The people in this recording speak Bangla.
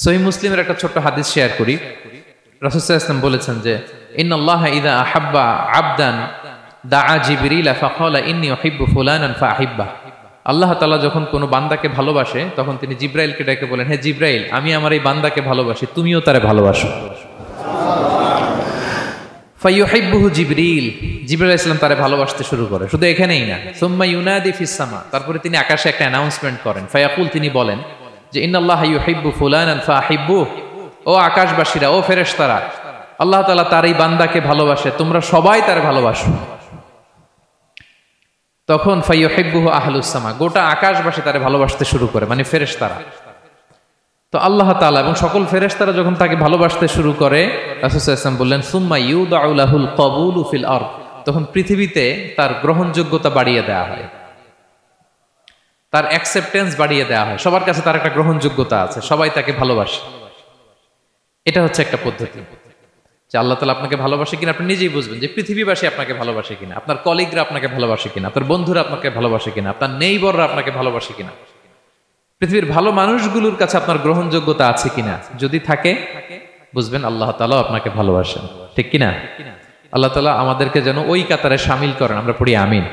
সহিহ মুসলিমের একটা ছোট্ট হাদিস শেয়ার করি। রাসূল সাল্লাল্লাহু আলাইহি ওয়াসাল্লাম বলেছেন যে ইন্নাল্লাহা ইযা আহাব্বা আবদান দাআ জিবরিল ফাকালা ইন্নী উহিব্বু ফুলানান ফাআহিব্বা। আল্লাহ তাআলা যখন কোনো বান্দাকে ভালোবাসে তখন তিনি জিবরাইলকে ডেকে বলেন, হে জিবরাইল, আমি আমার এই বান্দাকে ভালোবাসি, তুমিও তারে ভালোবাসো। ফায়ুহিব্বুহু জিবরিল, জিবরাইল আলাইহিস সালাম তারে ভালোবাসতে শুরু করে। শুধু এখানেই না, সুম্মা ইউনাদি ফিস সামা, তারপরে তিনি আকাশে একটা অ্যানাউন্সমেন্ট করেন। ফায়াকুল, তিনি বলেন যে ইন্নাল্লাহা ইউহিব্বু ফুলানান ফাআহিব্বুহু, ও আকাশবাসীরা, ও ফেরেশতারা, আল্লাহ তাআলা তার এই বান্দাকে ভালোবাসে, তোমরা সবাই তার ভালোবাসো। তখন ফায়ুহিব্বুহু আহলুস সামা, গোটা আকাশবাসী তারে ভালোবাসতে শুরু করে, মানে ফেরেশতারা। তো আল্লাহ তাআলা এবং সকল ফেরেশতারা যখন তাকে ভালোবাসতে শুরু করে, রাসূল সাল্লাল্লাহু আলাইহি ওয়াসাল্লাম বললেন সুম্মা ইউদাউ লাহুল কবুলু ফিল আরদ, তখন পৃথিবীতে তার গ্রহণযোগ্যতা বাড়িয়ে দেওয়া হয়, তার অ্যাকসেপ্টেন্স বাড়িয়ে দেওয়া হয়, সবার কাছে তার একটা গ্রহণযোগ্যতা আছে, সবাই তাকে ভালোবাসে। এটা হচ্ছে একটা পদ্ধতি যে আল্লাহ তাআলা আপনাকে ভালোবাসে কিনা আপনি নিজেই বুঝবেন, যে পৃথিবীবাসী আপনাকে ভালোবাসে কিনা, আপনার কলিগরা আপনাকে ভালোবাসে কিনা, আপনার বন্ধুরা আপনাকে ভালোবাসে কিনা, আপনার নেইবররা আপনাকে ভালোবাসে কিনা, পৃথিবীর ভালো মানুষগুলোর কাছে আপনার গ্রহণযোগ্যতা আছে কিনা। যদি থাকে, বুঝবেন আল্লাহ তাআলা আপনাকে ভালোবাসেন, ঠিক কিনা? আল্লাহ তাআলা আমাদেরকে যেন ওই কাতারে শামিল করেন, আমরা পড়ি আমিন।